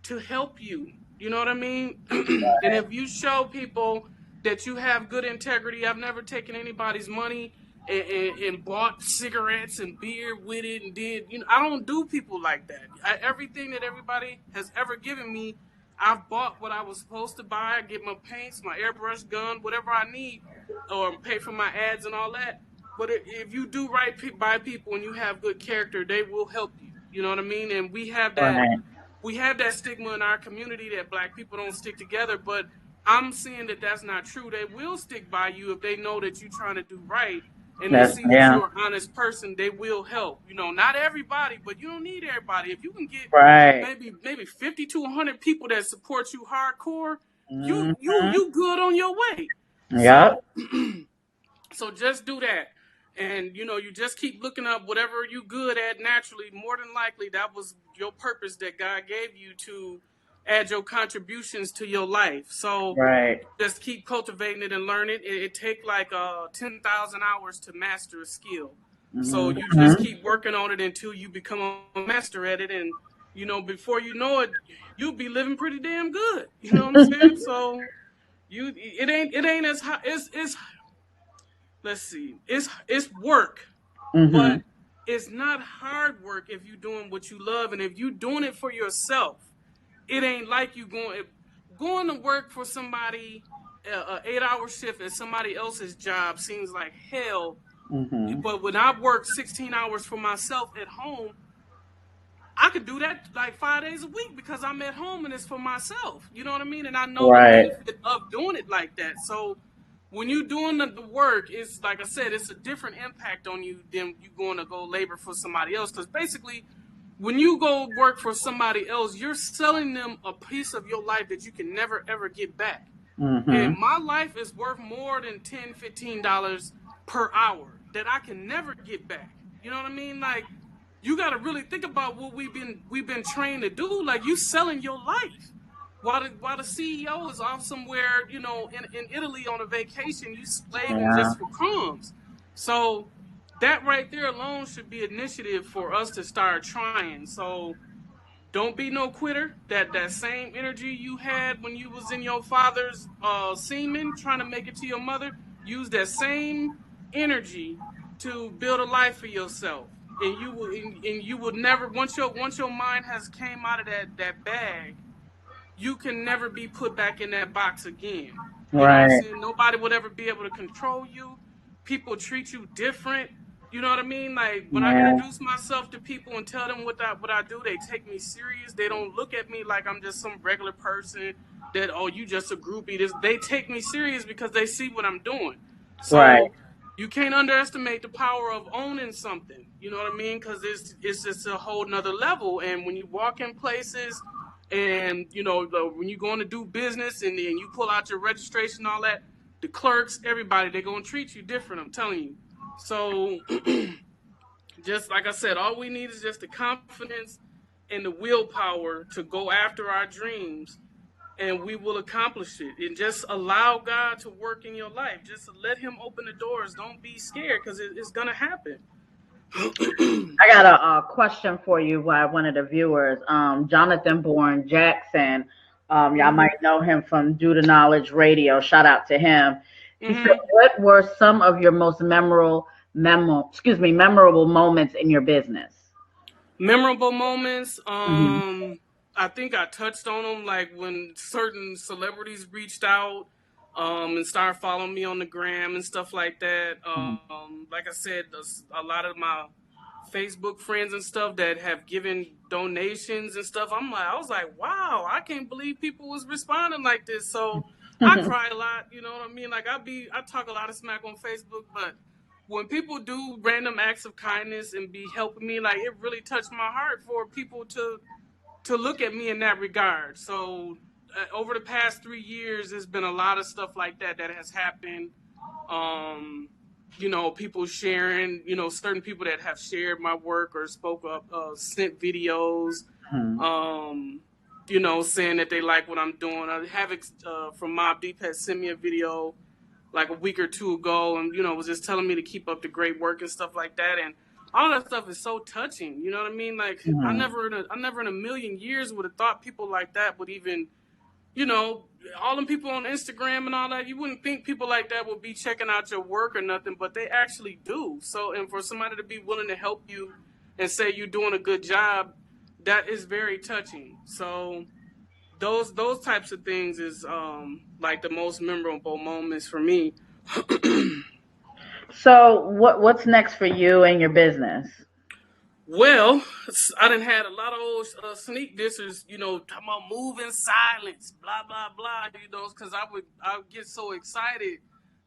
to help you. You know what I mean? And if you show people that you have good integrity, I've never taken anybody's money and bought cigarettes and beer with it and did. I don't do people like that. Everything that everybody has ever given me, I've bought what I was supposed to buy. I get my paints, my airbrush gun, whatever I need, or pay for my ads and all that. But if you do right by people and you have good character, they will help you. You know what I mean? And Right. we have that stigma in our community that black people don't stick together. But I'm seeing that that's not true. They will stick by you if they know that you're trying to do right, and they That's see that yeah. you're an honest person. They will help. Not everybody, but you don't need everybody. If you can get Right. maybe 50 to 100 people that support you hardcore, Mm-hmm. you good on your way. Yep. So so just do that. And you just keep looking up whatever you good at naturally. More than likely that was your purpose that God gave you to add your contributions to your life. So Right. just keep cultivating it and learn it. It take like 10,000 hours to master a skill. So you just Mm-hmm. keep working on it until you become a master at it, and before you know it, you'll be living pretty damn good. You know what I'm saying? So it ain't as high. It's let's see, it's work, Mm-hmm. but it's not hard work if you're doing what you love, and if you're doing it for yourself. It ain't like you going to work for somebody, a 8 hour shift at somebody else's job seems like hell. Mm-hmm. But when I work 16 hours for myself at home, I could do that like 5 days a week because I'm at home and it's for myself. You know what I mean? And I know the Right. benefit of doing it like that. So when you're doing the work, it's like I said, it's a different impact on you than you going to go labor for somebody else. Because basically, when you go work for somebody else, you're selling them a piece of your life that you can never ever get back. And Mm-hmm. my life is worth more than $10, $15 per hour that I can never get back. You know what I mean? Like, you got to really think about what we've been trained to do. Like, you selling your life while the CEO is off somewhere, in Italy on a vacation. You slaving Yeah. just for crumbs. So that right there alone should be initiative for us to start trying. So don't be no quitter. That same energy you had when you was in your father's semen trying to make it to your mother, use that same energy to build a life for yourself. And you will never, once your mind has came out of that bag, you can never be put back in that box again. You know what I'm Right. saying? Nobody would ever be able to control you. People treat you different. You know what I mean? Like, when I Yeah. introduce myself to people and tell them what I do, they take me serious. They don't look at me like I'm just some regular person that, oh, you just a groupie. They take me serious because they see what I'm doing. Right. So you can't underestimate the power of owning something. You know what I mean? Because it's just a whole nother level. And when you walk in places, and when you're going to do business, and then you pull out your registration, all that, the clerks, everybody, they're going to treat you different, I'm telling you. So just like I said, all we need is just the confidence and the willpower to go after our dreams, and we will accomplish it. And just allow God to work in your life. Just let him open the doors. Don't be scared, because it's going to happen. I got a question for you by one of the viewers, Jonathan Bourne Jackson. Y'all Hmm. might know him from Due to Knowledge Radio. Shout out to him. He said, Hmm. "What were some of your most memorable moments in your business?" Memorable moments. Hmm. I think I touched on them, like when certain celebrities reached out, and started following me on the gram and stuff like that. Like I said, a lot of my Facebook friends and stuff that have given donations and stuff. I was like, wow, I can't believe people was responding like this. So I cry a lot, you know what I mean? Like, I talk a lot of smack on Facebook, but when people do random acts of kindness and be helping me, like, it really touched my heart for people to look at me in that regard. So over the past 3 years, there's been a lot of stuff like that has happened. um People sharing, certain people that have shared my work or spoke up, sent videos, um saying that they like what I'm doing. I have from Mob Deep had sent me a video like a week or two ago, and was just telling me to keep up the great work and stuff like that. And all that stuff is so touching, you know what I mean? Like, I never in a million years would have thought people like that would even, you know, all them people on Instagram and all that, you wouldn't think people like that would be checking out your work or nothing, but they actually do. So, and for somebody to be willing to help you and say you're doing a good job, that is very touching. So those types of things is like the most memorable moments for me. So, what's next for you and your business? Well, I done had a lot of old sneak dissers, talking about moving silence, blah blah blah, because I would get so excited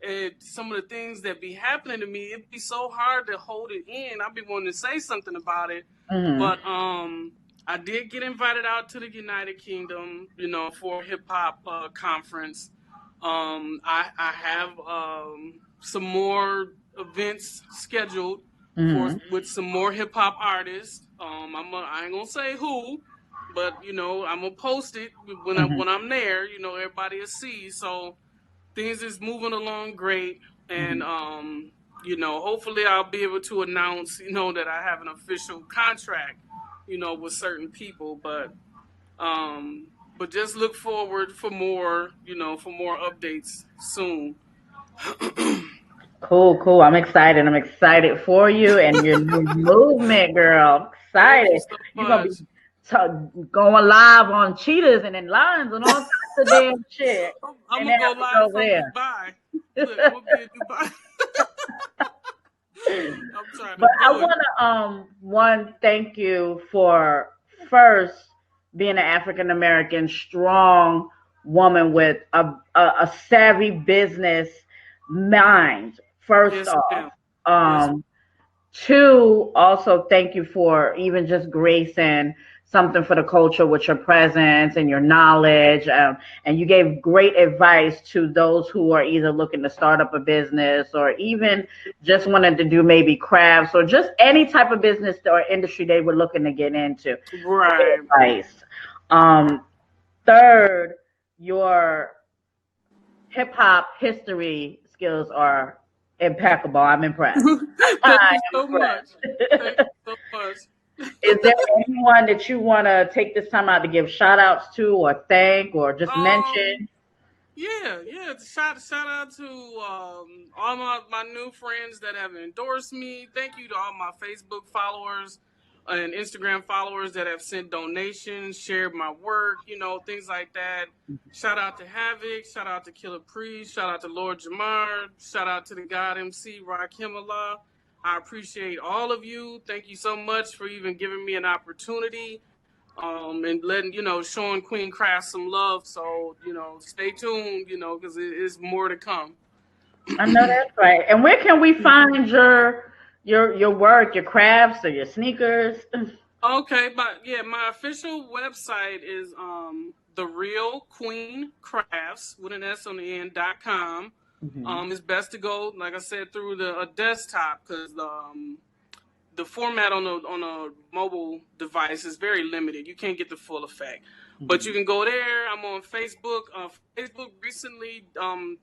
at some of the things that be happening to me. It'd be so hard to hold it in. I'd be wanting to say something about it, Hmm. but I did get invited out to the United Kingdom, for a hip hop conference. I have some more events scheduled for Hmm. with some more hip hop artists. I ain't gonna say who, but I'm gonna post it when I Hmm. when I'm there. Everybody will see. So things is moving along great, and Hmm. hopefully I'll be able to announce that I have an official contract, with certain people. But just look forward for more, for more updates soon. Cool. I'm excited. I'm excited for you and your new movement, girl. I'm Thank you excited. so You're gonna much. be going live on cheetahs and in lions and all types of damn shit I'm in gonna go Africa live over from there. Dubai. Look, I'm gonna be in Dubai. I'm trying to But I do it. want to one thank you for first being an African American strong woman with a savvy business mind. First Yes, off, ma'am. Yes. um, two, also thank you for even just gracing something for the culture with your presence and your knowledge. And you gave great advice to those who are either looking to start up a business or even just wanted to do maybe crafts or just any type of business or industry they were looking to get into. Great Right. advice. Um, third, your hip hop history skills are impeccable. I'm impressed. Thank I you am so much. Thank impressed. you so much. Is there anyone that you want to take this time out to give shout outs to or thank or just um, mention? yeah. Shout out to all my new friends that have endorsed me. Thank you to all my Facebook followers and Instagram followers that have sent donations, shared my work, things like that. Shout out to Havoc, shout out to Killer Priest, shout out to Lord Jamar, shout out to the God MC Rakim Allah. I appreciate all of you. Thank you so much for even giving me an opportunity and letting showing Queen Craft some love. So stay tuned, because it is more to come. I know that's right. And where can we find your work, your crafts, or your sneakers? Okay, but yeah, my official website is the Real Queen Crafts with an S on the end.com. Mm-hmm. It's best to go, like I said, through a desktop because the format on a mobile device is very limited. You can't get the full effect. But you Mm-hmm. can go there. I'm on Facebook. Facebook recently,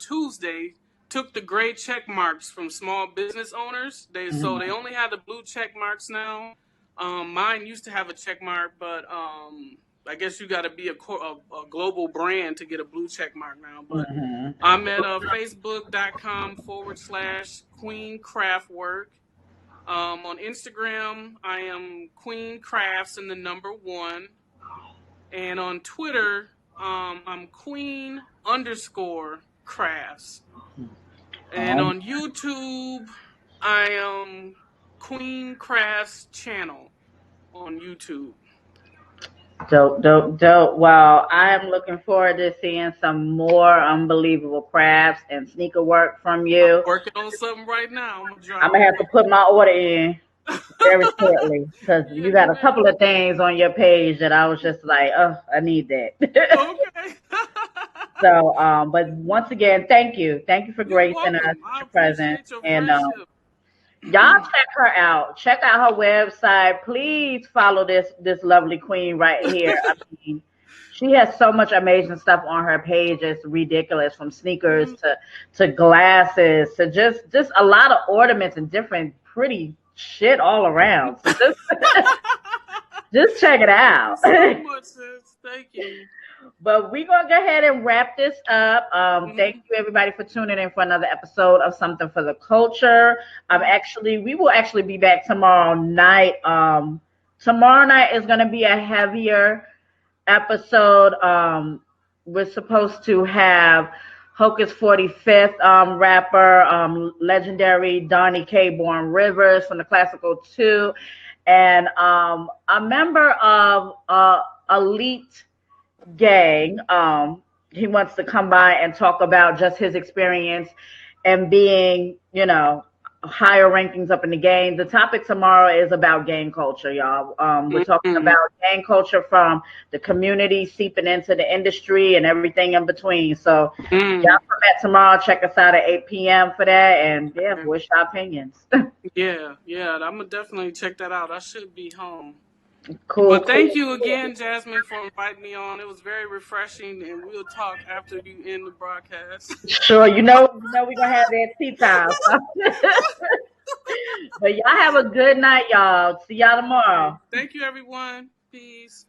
Tuesday, took the gray check marks from small business owners. They only have the blue check marks now. Mine used to have a check mark, but I guess you got to be a global brand to get a blue check mark now. But Mm-hmm. I'm at facebook.com/ Queen Craftwork. On Instagram, I am Queen Crafts and the number one. And on Twitter, I'm Queen underscore Crafts. And Um, on YouTube, I am Queen Crafts channel on YouTube. dope. Well, I am looking forward to seeing some more unbelievable crafts and sneaker work from I'm you. working on something right now. I'm gonna I'm drop gonna it. have to put my order in very shortly because Yeah, you you got a may. couple of things on your page that I was just like, oh, I need that. Okay. But once again, thank you for You're gracing us welcome. with I your presence, appreciate your and friendship. y'all check her out. Check out her website. Please follow this lovely queen right here. I mean, she has so much amazing stuff on her page. It's ridiculous, from sneakers to glasses to just a lot of ornaments and different pretty shit all around. So just check it Thank you out. so much, sis. Thank you. But we're gonna go ahead and wrap this up. Thank Hmm. you everybody for tuning in for another episode of Something for the Culture. We will actually be back tomorrow night. Tomorrow night is gonna be a heavier episode. We're supposed to have Hocus 45th rapper, legendary Donnie K. Born Rivers from the Classical 2, and a member of Elite Gang. He wants to come by and talk about just his experience and being, higher rankings up in the game. The topic tomorrow is about gang culture, y'all. We're talking Hmm. about gang culture from the community seeping into the industry and everything in between. So y'all Mm. come back tomorrow. Check us out at 8 p.m. for that. And yeah, voice your opinions. Yeah. I'm gonna definitely check that out. I should be home. Cool, But cool, thank you cool. again, Jasmine, for inviting me on. It was very refreshing, and we'll talk after you end the broadcast. Sure, we're gonna have that tea time. But y'all have a good night, y'all. See y'all Okay. tomorrow. Thank you, everyone. Peace.